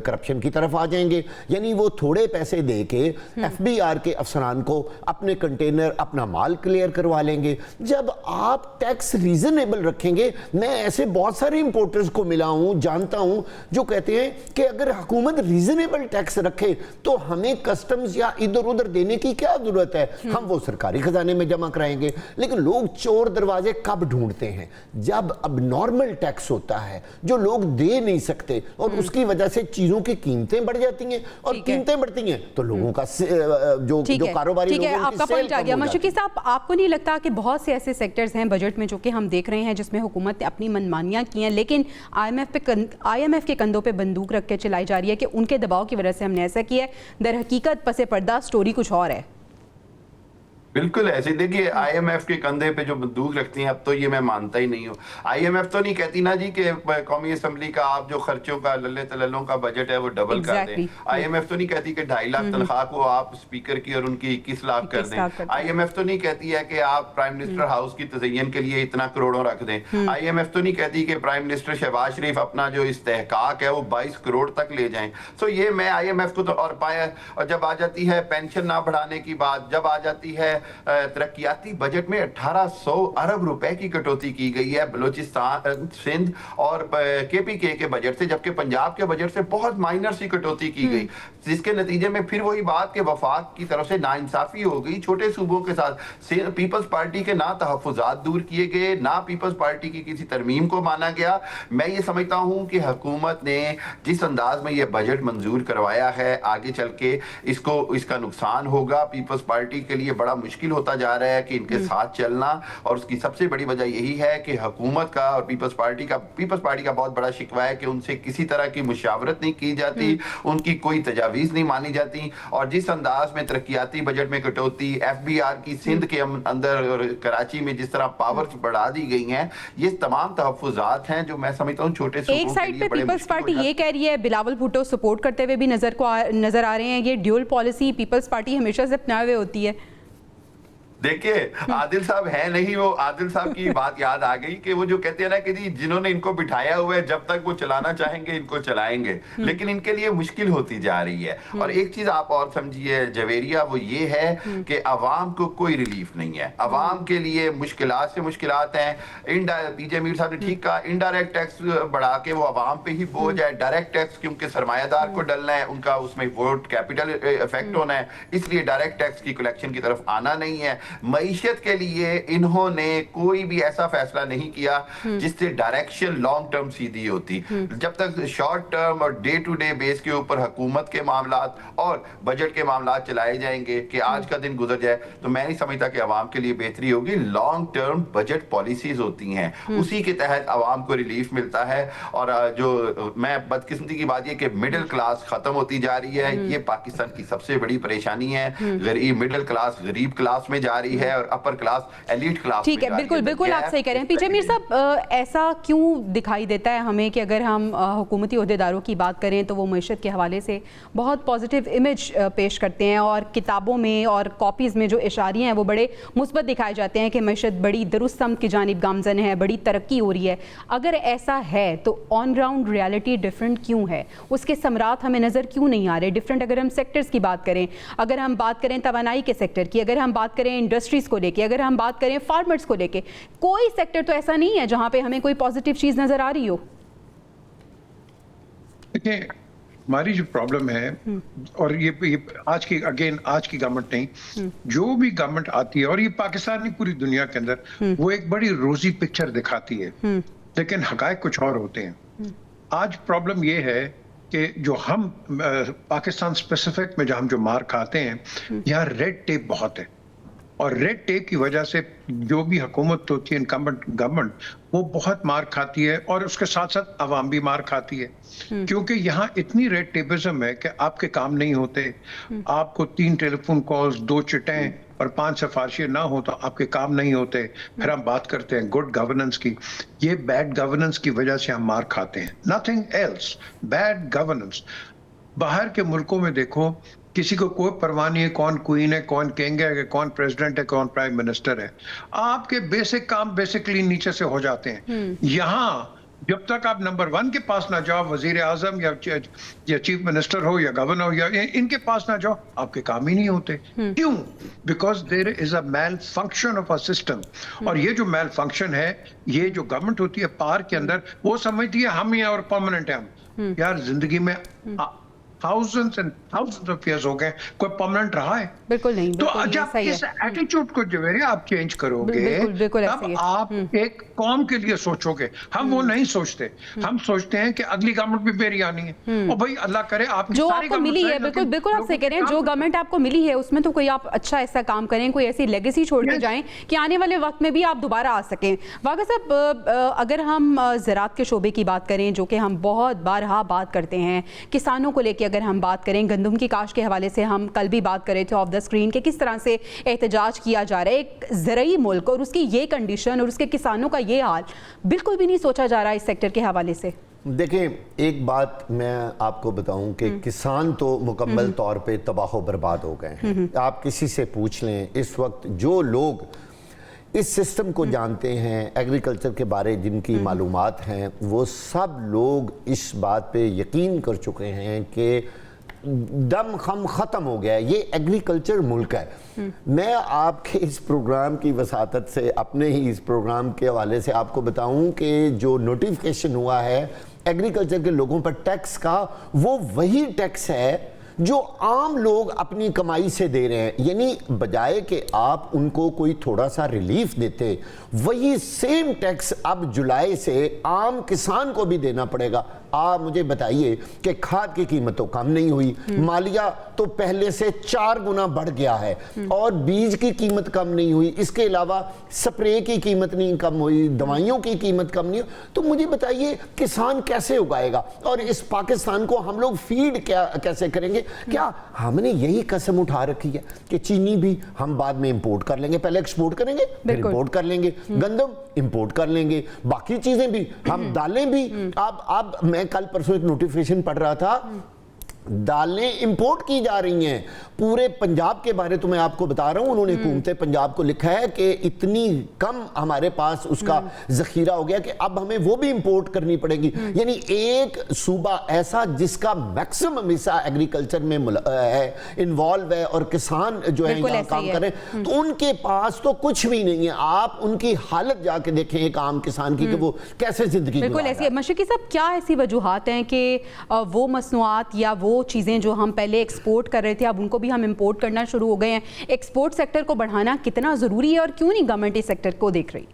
करप्शन की तरफ आ जाएंगे, यानी वो थोड़े पैसे दे के FBI के अफसरान को अपने कंटेनर, अपना माल क्लियर करवा लेंगे। जब आप टैक्स रीजनेबल रखेंगे, मैं ऐसे बहुत सारे इंपोर्टर्स को मिला हूं, जानता हूं, जो कहते हैं कि अगर हुकूमत रीजनेबल टैक्स रखे तो हमें कस्टम्स या इधर उधर देने की क्या जरूरत है, हम वो सरकारी खजाने में जमा कराएंगे। लेकिन लोग चोर दरवाजे कब ढूंढते हैं? जब अब नॉर्मल टैक्स होता है जो लोग दे नहीं सकते, और उसकी वजह से चीजों की कीमतें बढ़ जाती हैं, और कीमतें बढ़ती हैं तो लोगों का जो कारोबारी
ठीक है,
लोगों की
आपका
सेल
पॉइंट आ
कम
गया।
हो जाती
मशूकी साहब, आपको नहीं लगता कि बहुत से ऐसे सेक्टर्स हैं बजट में जो कि हम देख रहे हैं जिसमें हुकूमत ने अपनी मनमानियां की हैं, लेकिन IMF के कंधों पे बंदूक रख के चलाई जा रही है कि उनके दबाव की वजह से हमने ऐसा किया है, दर हकीकत पसे पर्दा स्टोरी कुछ और है?
बिल्कुल ऐसे। देखिए IMF के कंधे पे जो बंदूक रखती हैं, अब तो ये मैं मानता ही नहीं हूँ। IMF तो नहीं कहती ना जी कि कौमी असम्बली का आप जो खर्चों का लल्ले तलल्लों का बजट है वो डबल कर दें। IMF तो नहीं कहती कि 2.5 लाख तनख्वाह को आप स्पीकर की और उनकी 21 लाख कर दें। IMF तो नहीं कहती है कि आप प्राइम मिनिस्टर हाउस की तज़य्युन के लिए इतना करोड़ों रख दें। IMF तो नहीं कहती कि प्राइम मिनिस्टर शहबाज शरीफ अपना जो इस्तेहकाक है वो 22 करोड़ तक ले जाएं। सो ये मैं IMF को तो और पाया। और जब आ जाती है पेंशन ना बढ़ाने की बात, जब आ जाती है तरक्याती बजट में 1800 अरब रुपए की कटौती की गई है बलूचिस्तान, सिंध और KPK के बजट से, जबकि पंजाब के बजट से बहुत माइनर सी कटौती की गई, जिसके नतीजे में फिर वही बात के वफाक की तरफ से नाइंसाफी हो गई छोटे सूबों के साथ। पीपल्स पार्टी के ना तहफ़्फ़ुज़ात दूर किए गए, ना पीपल्स पार्टी की किसी तरमीम को माना गया। मैं ये समझता हूँ कि हुकूमत ने जिस अंदाज में ये बजट मंजूर करवाया है, आगे चल के इसका नुकसान होगा। पीपल्स पार्टी के लिए बड़ा मुश्किल होता जा रहा है कि इनके साथ चलना, और उसकी सबसे बड़ी वजह यही है कि हुकूमत का और पीपल्स पार्टी का बहुत बड़ा शिकवा है कि उनसे किसी तरह की मुशावरत नहीं की जाती, उनकी कोई तजावीज़ नहीं मानी जाती। और जिस अंदाज में तरक्याती बजट में कटौती, FBR की सिंध के अंदर और कराची में जिस तरह पावर्स बढ़ा दी गई हैं, ये तमाम तहफ़्फ़ुज़ात हैं जो मैं समझता हूँ छोटे सूबों के लिए
एक साइड पे
बड़े
पीपल्स पार्टी
मुश्किल
ये कह रही है, बिलावल भुट्टो सपोर्ट करते हुए भी नजर आ रहे हैं। ये ड्यूल पॉलिसी पीपल्स पार्टी हमेशा से अपनाए हुए होती है।
देखिए आदिल साहब है नहीं, वो आदिल साहब की बात याद आ गई कि वो जो कहते हैं ना कि जी जिन्होंने इनको बिठाया हुआ है जब तक वो चलाना चाहेंगे इनको चलाएंगे, लेकिन इनके लिए मुश्किल होती जा रही है। और एक चीज आप और समझिए जवेरिया, वो ये है कि अवाम को कोई रिलीफ नहीं है, अवाम के लिए मुश्किलात से मुश्किलात हैं। पीजे मीर साहब ने ठीक कहा, इनडायरेक्ट टैक्स बढ़ा के वो अवाम पे ही बोझ है, डायरेक्ट टैक्स क्योंकि सरमायादार को डलना है, उनका उसमें वोट कैपिटल इफेक्ट होना है, इसलिए डायरेक्ट टैक्स की कलेक्शन की तरफ आना नहीं है। मईशत के लिए इन्होंने कोई भी ऐसा फैसला नहीं किया जिससे डायरेक्शन लॉन्ग टर्म सीधी होती। जब तक शॉर्ट टर्म और डे टू डे बेस के ऊपर हुकूमत के मामलात और बजट के मामलात चलाए जाएंगे कि आज का दिन गुजर जाए, तो मैं नहीं समझता कि आवाम के लिए बेहतरी होगी। लॉन्ग टर्म बजट पॉलिसीज होती हैं, उसी के तहत आवाम को रिलीफ मिलता है। और जो मैं बदकिस्मती की बात ये कि मिडिल क्लास खत्म होती जा रही है, ये पाकिस्तान की सबसे बड़ी परेशानी है। गरीब मिडिल क्लास गरीब क्लास में जा रही है और अपर क्लास एलीट क्लास।
ठीक है, बिल्कुल बिल्कुल आप सही कह रहे हैं। पीछे मीर साहब, ऐसा क्यों दिखाई देता है हमें कि अगर हम हुकूमती ओहदेदारों की बात करें तो वो मईशत के हवाले से बहुत पॉजिटिव इमेज पेश करते हैं और किताबों में और कॉपीज़ में जो इशारियाँ हैं वो बड़े मुस्बत दिखाए जाते हैं कि मईशत बड़ी दुरुस्त समत की जानिब गामजन है, बड़ी तरक्की हो रही है। अगर ऐसा है तो ऑन ग्राउंड रियलिटी डिफरेंट क्यों है? उसके समरात हमें नज़र क्यों नहीं आ रहे? डिफरेंट अगर हम सेक्टर्स की बात करें, अगर हम बात करें तवानाई के सेक्टर की, अगर हम बात करें इंडस्ट्रीज़ को लेके, अगर हम बात करें फार्मर्स को लेके, कोई सेक्टर तो ऐसा नहीं है जहाँ पे हमें कोई पॉजिटिव चीज़ नज़र आ रही हो।
देखिए, हमारी जो प्रॉब्लम है, और ये आज की गवर्नमेंट नहीं, जो भी गवर्नमेंट आती है, और ये पाकिस्तान नहीं पूरी दुनिया के अंदर, वो एक बड़ी रोजी पिक्चर दिखाती है, लेकिन हकायक कुछ और होते हैं। आज प्रॉब्लम ये है कि जो हम पाकिस्तान स्पेसिफिक में हम जो मार खाते हैं, यहाँ रेड टेप बहुत है, और रेड टेप की वजह से जो भी हुकूमत होती है, गवर्नमेंट, वो बहुत मार खाती है, और उसके साथ साथ अवाम भी मार खाती है, क्योंकि यहाँ इतनी रेड टेपिज्म है कि आपके काम नहीं होते। आपको 3 टेलीफोन कॉल्स, 2 चिटें और 5 सिफारिशें ना हो तो आपके काम नहीं होते। फिर हम बात करते हैं गुड गवर्नेंस की। ये बैड गवर्नेंस की वजह से हम मार खाते हैं, नथिंग एल्स, बैड गवर्नेंस। बाहर के मुल्कों में देखो, किसी को कोई परवाह नहीं है कौन क्वीन है, कौन किंग है, कौन प्रेसिडेंट है, कौन प्राइम मिनिस्टर है। आपके बेसिक काम बेसिकली नीचे से हो जाते हैं। यहाँ जब तक आप नंबर 1 के पास ना जाओ, वजीर आजम या चीफ मिनिस्टर हो या गवर्नर हो या इनके पास ना जाओ, आपके काम ही नहीं होते। क्यों? Because there is a malfunction of a system. और ये जो मैल फंक्शन है, ये जो गवर्नमेंट होती है पार के अंदर, वो समझती है हम यहाँ और परमानेंट है हम। यार जिंदगी में thousands and thousands of years हो गए, कोई परमानेंट रहा है?
बिल्कुल नहीं।
तो जब इस एटीट्यूड को जो है आप चेंज करोगे, तब आप एक कौम के लिए सोचोगे। हम वो नहीं सोचते, हम सोचते हैं कि अगली गवर्नमेंट भी मेरी आनी है, और भाई अल्लाह करे आप
जो आपको मिली है। बिल्कुल बिल्कुल आप सही कह रहे हैं, जो गवर्नमेंट आपको मिली है उसमें तो कोई आप अच्छा ऐसा काम करें, कोई ऐसी लेगेसी छोड़ के जाएं कि आने वाले वक्त में भी आप दोबारा आ सकें। वागा साहब, अगर हम ज़राअत के शोबे की बात करें, जो कि हम बहुत बारहा बात करते हैं, किसानों को लेकर अगर हम बात करें, गंदम की काश्त के हवाले से हम कल भी बात कर रहे थे ऑफ द स्क्रीन कि किस तरह से एहतजाज किया जा रहा है। एक ज़रई मुल्क और उसकी ये कंडीशन और उसके किसानों का ये हाल बिल्कुल भी नहीं सोचा जा रहा इस सेक्टर के हवाले से।
देखें, एक बात मैं आपको बताऊं कि किसान तो मुकम्मल तौर पे तबाह बर्बाद हो गए हैं। आप किसी से पूछ लें, इस वक्त जो लोग इस सिस्टम को जानते हैं, एग्रीकल्चर के बारे जिनकी मालूमात हैं, वो सब लोग इस बात पे यकीन कर चुके हैं कि दम खम ख़त्म हो गया है, ये एग्रीकल्चर मुल्क है। मैं आपके इस प्रोग्राम की वसातत से, अपने ही इस प्रोग्राम के हवाले से आपको बताऊं कि जो नोटिफिकेशन हुआ है एग्रीकल्चर के लोगों पर टैक्स का, वो वही टैक्स है जो आम लोग अपनी कमाई से दे रहे हैं। यानी बजाय कि आप उनको कोई थोड़ा सा रिलीफ देते, वही सेम टैक्स अब जुलाई से आम किसान को भी देना पड़ेगा। आप मुझे बताइए कि खाद की कीमत तो कम नहीं हुई, मालिया तो पहले से 4 गुना बढ़ गया है, और बीज की कीमत कम नहीं हुई, इसके अलावा स्प्रे की कीमत नहीं कम हुई, दवाइयों की कीमत कम नहीं हुई। तो मुझे बताइए किसान कैसे उगाएगा? और इस पाकिस्तान को हम लोग फीड कैसे करेंगे? क्या हमने यही कसम उठा रखी है कि चीनी भी हम बाद में इंपोर्ट कर लेंगे, पहले एक्सपोर्ट करेंगे फिर इंपोर्ट कर लेंगे, गंदम इंपोर्ट कर लेंगे, बाकी चीजें भी, हम दालें भी। अब मैं कल परसों एक नोटिफिकेशन पढ़ रहा था, दालें इंपोर्ट की जा रही हैं। पूरे पंजाब के बारे तो मैं आपको बता रहा हूं, उन्होंने हुकूमत पंजाब को लिखा है कि इतनी कम हमारे पास उसका जखीरा हो गया कि अब हमें वो भी इंपोर्ट करनी पड़ेगी। यानी एक सूबा ऐसा जिसका मैक्सिमम हिस्सा एग्रीकल्चर में है, इन्वॉल्व है, और किसान जो है यहाँ काम कर रहे हैं, तो उनके पास तो कुछ भी नहीं है। आप उनकी हालत जाके देखें एक आम किसान की कि वो कैसे जिंदगी।
बिल्कुल ऐसी है। मशरकी साहब, क्या ऐसी वजूहात हैं कि वो मसनूआत या वो वो चीज़ें जो हम पहले एक्सपोर्ट कर रहे थे अब उनको भी हम इंपोर्ट करना शुरू हो गए हैं। एक्सपोर्ट सेक्टर को बढ़ाना कितना ज़रूरी है और क्यों नहीं गवर्नमेंट इस सेक्टर को देख रही?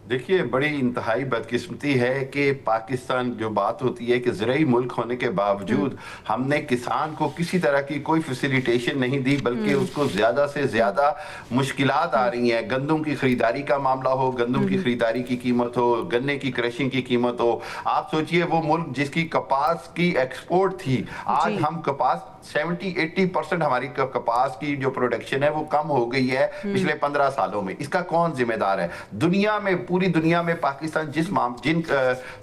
देखिए, बड़ी इंतहाई बदकिस्मती है कि पाकिस्तान जो बात होती है कि ज़राई मुल्क होने के बावजूद हमने किसान को किसी तरह की कोई फैसिलिटेशन नहीं दी, बल्कि उसको ज़्यादा से ज़्यादा मुश्किलात आ रही हैं। गंदम की ख़रीदारी का मामला हो, गंदम की ख़रीदारी की कीमत हो, गन्ने की क्रशिंग की कीमत हो। आप सोचिए, वो मुल्क जिसकी कपास की एक्सपोर्ट थी, आज हम कपास 70-80% हमारी कपास की जो प्रोडक्शन है वो कम हो गई है पिछले 15 सालों में। इसका कौन जिम्मेदार है? दुनिया में, पूरी दुनिया में पाकिस्तान जिन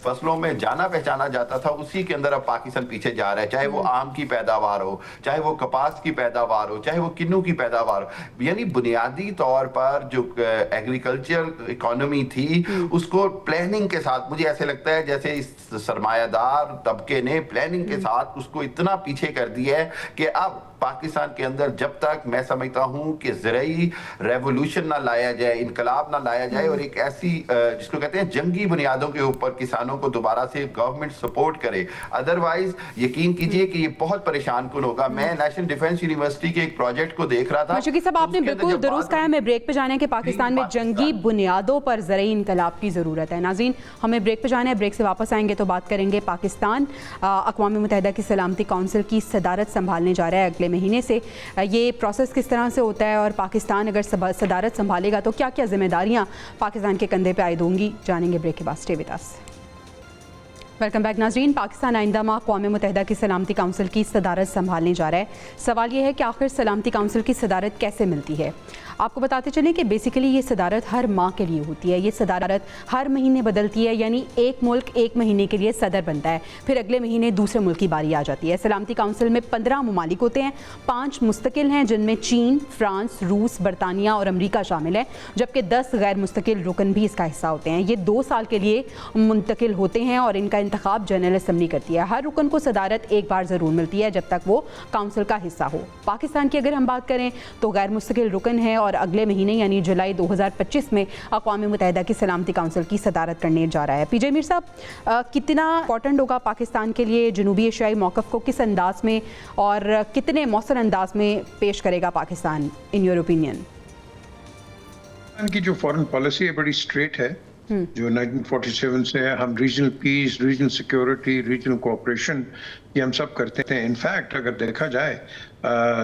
फसलों में जाना पहचाना जाता था उसी के अंदर अब पाकिस्तान पीछे जा रहा है। चाहे वो आम की पैदावार हो, चाहे वो कपास की पैदावार हो, चाहे वो किन्नू की पैदावार हो। यानी बुनियादी तौर पर जो एग्रीकल्चर इकोनॉमी थी उसको प्लानिंग के साथ, मुझे ऐसे लगता है जैसे इस सरमायादार तबके ने प्लानिंग के साथ उसको इतना पीछे कर दिया है कि अब पाकिस्तान के अंदर जब तक मैं समझता हूं कि ज़राई रेवोल्यूशन ना लाया जाए, इनकलाब ना लाया जाए और एक ऐसी जिसको कहते हैं जंगी बुनियादों के ऊपर किसानों को दोबारा से गवर्नमेंट सपोर्ट करे, अदरवाइज यकीन कीजिए कि ये बहुत परेशान कुन होगा। मैं नेशनल डिफेंस यूनिवर्सिटी के एक प्रोजेक्ट को देख रहा था।
मशूकी साहब, आपने बिल्कुल दुरुस्त कहा। मैं ब्रेक पे जाने के पाकिस्तान में जंगी बुनियादों पर ज़राई इनकलाब की ज़रूरत है। नाज़रीन, हमें ब्रेक पे जाना है। ब्रेक से वापस आएंगे तो बात करेंगे पाकिस्तान अक़वाम मुत्तहिदा की सलामती काउंसिल की सदारत संभालने जा रहा है अगले महीने से। ये प्रोसेस किस तरह से होता है और पाकिस्तान अगर सदारत संभालेगा तो क्या क्या जिम्मेदारियां पाकिस्तान के कंधे पे आयद होंगी, जानेंगे ब्रेक के बाद। Stay with us. Welcome back नाज़रीन। पाकिस्तान आइंदा माह अक़वाम मुत्तहिदा की सलामती काउंसिल की सदारत संभालने जा रहा है। सवाल ये है कि आखिर सलामती काउंसिल की सदारत कैसे मिलती है। आपको बताते चलें कि बेसिकली ये सदारत हर माह के लिए होती है। ये सदारत हर महीने बदलती है, यानी एक मुल्क एक महीने के लिए सदर बनता है, फिर अगले महीने दूसरे मुल्क की बारी आ जाती है। सलामती काउंसिल में 15 ममालिक होते हैं, 5 मुस्तकिल हैं जिनमें चीन, फ्रांस, रूस, बरतानिया और अमरीका शामिल है, जबकि 10 गैर मुस्तकिल रुकन भी इसका हिस्सा होते हैं। ये 2 साल के लिए मुंतकिल होते हैं और इनका इंतखाब जनरल असम्बली करती है। हर रुकन को सदारत एक बार ज़रूर मिलती है जब तक वो काउंसिल का हिस्सा हो। पाकिस्तान की अगर हम बात करें तो गैर मुस्तकिल रुकन है और अगले महीने यानी जुलाई 2025 में अक़वाम मुत्तहिदा की सलामती काउंसिल की सदारत करने जा रहा है। पीजे मीर साहब, कितना इंपॉर्टेंट होगा पाकिस्तान के लिए जनूबी एशियाई मौक़िफ़ को किस अंदाज में और कितने मौसर अंदाज में पेश करेगा पाकिस्तान इन योर ओपिनियन?
की जो फॉरेन पॉलिसी है बड़ी स्ट्रेट है, जो 1947 से हम regional piece, regional security, regional cooperation ये हम सब करते हैं। इनफैक्ट अगर देखा जाए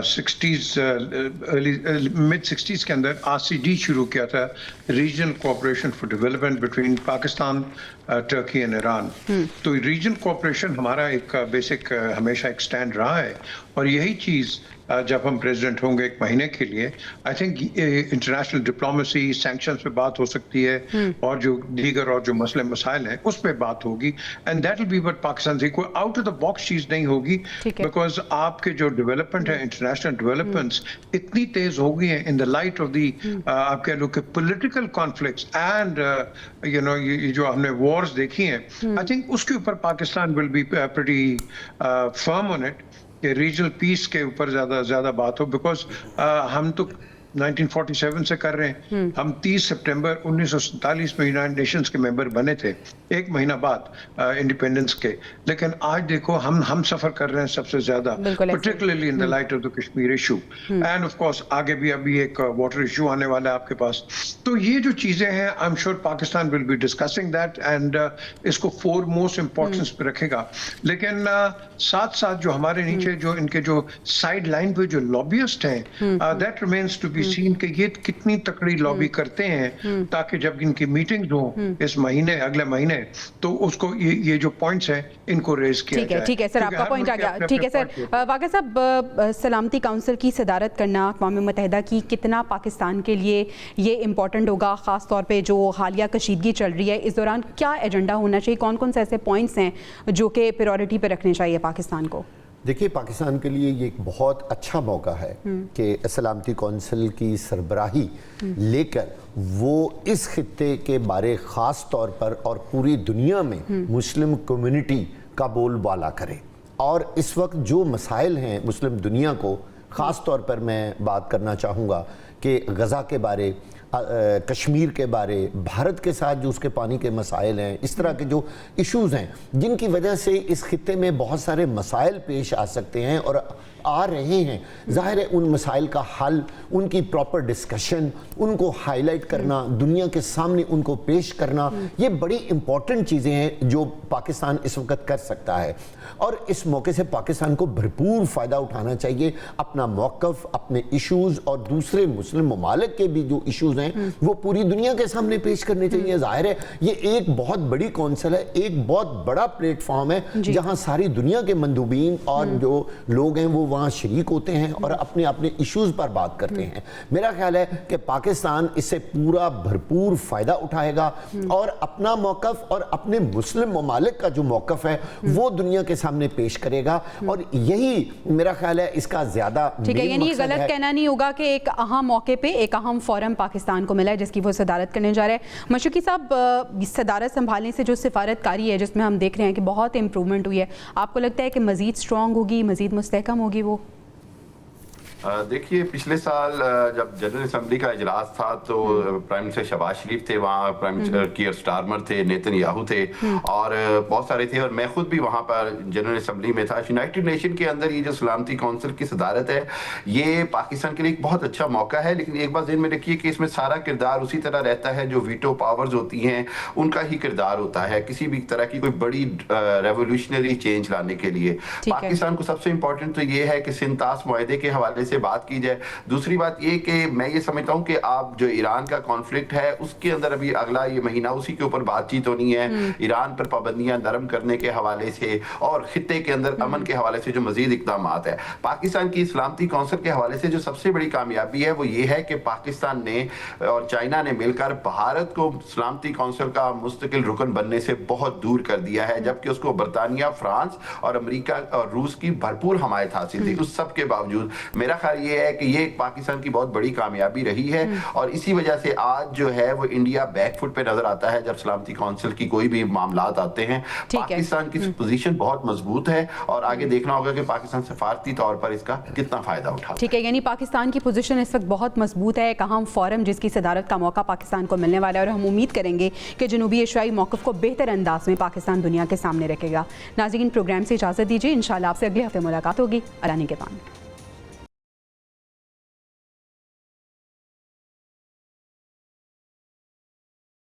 60s मिड 60s के अंदर RCD शुरू किया था, regional cooperation for development between Pakistan, Turkey and Iran. तो रीजनल कोऑपरेशन हमारा एक बेसिक हमेशा एक स्टैंड रहा है और यही चीज़ जब हम प्रेसिडेंट होंगे 1 महीने के लिए, I think international diplomacy, sanctions पे बात हो सकती है और जो दीगर और जो मसले मसाइल हैं उस पर बात होगी। And that will be what Pakistan से कोई आउट ऑफ द बॉक्स चीज़ नहीं होगी, बिकॉज आपके जो डेवलपमेंट है, इंटरनेशनल डेवलपमेंट्स इतनी तेज हो गई हैं in the light of the आप कह लो कि political conflicts and you know ये जो हमने वॉर्स देखी हैं, आई थिंक उसके ऊपर Pakistan will be pretty firm on it कि रीजनल पीस के ऊपर ज़्यादा बात हो। बिकॉज हम तो 1947 से कर रहे हैं, हम 30 सितंबर 1947 में यूनाइटेड नेशंस के मेंबर बने थे, 1 महीना बाद इंडिपेंडेंस के। लेकिन आज देखो हम सफर कर रहे हैं सबसे ज्यादा, particularly in the light of the Kashmir issue end of course आगे भी अभी एक वाटर इशू आने वाला है आपके पास। तो ये जो चीजें हैं, I am sure Pakistan will be discussing that and इसको फोरमोस्ट इंपॉर्टेंस पे रखेगा। लेकिन साथ साथ जो हमारे नीचे जो इनके जो साइड लाइन पे जो लॉबियस्ट हैं, that remains to be seen कि ये कितनी तकड़ी लॉबी करते हैं ताकि जब इनकी मीटिंग्स हो इस महीने अगले महीने तो उसको ये जो पॉइंट्स हैं इनको रेज किया जाए।
ठीक है सर, आपका पॉइंट आ गया। ठीक है सर, वाक़ई साहब, सलामती काउंसिल की सदारत करना अक़वाम मुत्तहिदा की कितना पाकिस्तान के लिए ये इम्पोर्टेंट होगा, ख़ास तौर पे जो हालिया कशीदगी चल रही है इस दौरान क्या एजेंडा होना चाहिए, कौन कौन से ऐसे पॉइंट्स हैं जो कि प्रायोरिटी पे रखने चाहिए पाकिस्तान को?
देखिए, पाकिस्तान के लिए ये एक बहुत अच्छा मौका है कि सलामती कौंसिल की सरबराही लेकर वो इस खित्ते के बारे ख़ास तौर पर और पूरी दुनिया में मुस्लिम कम्युनिटी का बोलबाला करे। और इस वक्त जो मसाइल हैं मुस्लिम दुनिया को, ख़ास तौर पर मैं बात करना चाहूँगा کہ غزہ کے بارے، کشمیر کے بارے، بھارت کے ساتھ جو اس کے پانی کے مسائل ہیں، اس طرح کے جو ایشوز ہیں جن کی وجہ سے اس خطے میں بہت سارے مسائل پیش آ سکتے ہیں اور آ رہے ہیں، ظاہر ہے ان مسائل کا حل، ان کی پراپر ڈسکشن، ان کو ہائی لائٹ کرنا، دنیا کے سامنے ان کو پیش کرنا، یہ بڑی امپورٹنٹ چیزیں ہیں جو پاکستان اس وقت کر سکتا ہے، اور اس موقع سے پاکستان کو بھرپور فائدہ اٹھانا چاہیے، اپنا موقف، اپنے ایشوز اور دوسرے مسلم ممالک کے بھی جو ایشوز ہیں وہ پوری دنیا کے سامنے پیش کرنے چاہیے۔ ظاہر ہے یہ ایک بہت بڑی کونسل ہے، ایک بہت بڑا پلیٹ فارم ہے جہاں ساری دنیا کے مندوبین اور جو لوگ ہیں وہ وہاں شریک ہوتے ہیں اور اپنے اپنے ایشوز پر بات کرتے ہیں۔ میرا خیال ہے کہ پاکستان اس سے پورا بھرپور فائدہ اٹھائے گا اور اپنا موقف اور اپنے مسلم ممالک کا جو موقف ہے وہ دنیا کے سامنے پیش کرے گا، اور یہی میرا خیال ہے اس کا زیادہ
ٹھیک ہے، یعنی یہ غلط کہنا نہیں ہوگا کہ ایک اہم موقع پہ ایک اہم فورم پاکستان کو ملا ہے جس کی وہ صدارت کرنے جا رہے ہیں۔ مشوقی صاحب، صدارت سنبھالنے سے جو سفارت کاری ہے جس میں ہم دیکھ رہے ہیں کہ بہت امپرومنٹ ہوئی ہے، آپ کو لگتا ہے کہ مزید اسٹرانگ ہوگی، مزید مستحکم ہوگی وہ؟
دیکھیے پچھلے سال جب جنرل اسمبلی کا اجلاس تھا تو پرائم منسٹر شہباز شریف تھے وہاں، پرائم منسٹر کیئر سٹارمر تھے، نیتن یاہو تھے اور بہت سارے تھے، اور میں خود بھی وہاں پر جنرل اسمبلی میں تھا۔ یونائٹڈ نیشن کے اندر یہ جو سلامتی کونسل کی صدارت ہے یہ پاکستان کے لیے ایک بہت اچھا موقع ہے، لیکن ایک بات ذہن میں رکھیے کہ اس میں سارا کردار اسی طرح رہتا ہے جو ویٹو پاورز ہوتی ہیں ان کا ہی کردار ہوتا ہے کسی بھی طرح کی کوئی بڑی ریولیوشنری چینج لانے کے لیے۔ پاکستان کو سب سے امپورٹنٹ تو یہ ہے کہ سنتاس معاہدے کے حوالے سے بات کی جائے۔ دوسری بات یہ کہ میں یہ سمجھتا ہوں کہ آپ جو ایران کا کانفلکٹ ہے اس کے اندر ابھی اگلا یہ مہینہ اسی کے اوپر بات چیت ہونی ہے، ایران پر پابندیاں نرم کرنے کے حوالے سے اور خطے کے اندر امن کے حوالے سے جو مزید اقدامات ہے۔ پاکستان کی سلامتی کونسل کے حوالے سے جو سب سے بڑی کامیابی ہے وہ یہ ہے کہ پاکستان نے اور چائنا نے مل کر بھارت کو سلامتی کونسل کا مستقل رکن بننے سے بہت دور کر دیا ہے، جبکہ اس کو برطانیہ، فرانس اور امریکہ اور روس کی بھرپور حمایت حاصل تھی۔ اس سب کے باوجود میرا خیال یہ ہے کہ یہ پاکستان کی بہت بڑی کامیابی رہی ہے، اور اسی وجہ سے آج جو ہے وہ انڈیا بیک فٹ پہ نظر آتا ہے جب سلامتی کونسل کی کوئی بھی معاملات آتے ہیں۔ پاکستان کی پوزیشن بہت مضبوط ہے اور آگے دیکھنا ہوگا کہ پاکستان سفارتی طور پر اس کا کتنا فائدہ اٹھاتا ہے۔
ٹھیک ہے، یعنی پاکستان کی پوزیشن اس وقت بہت مضبوط ہے، ایک اہم فورم جس کی صدارت کا موقع پاکستان کو ملنے والا ہے، اور ہم امید کریں گے کہ جنوبی ایشیائی موقف کو بہتر انداز میں پاکستان دنیا کے سامنے رکھے گا۔ ناظرین، پروگرام سے اجازت دیجیے، انشاءاللہ آپ سے اگلے ہفتے ملاقات ہوگی۔ ارانی کے پان۔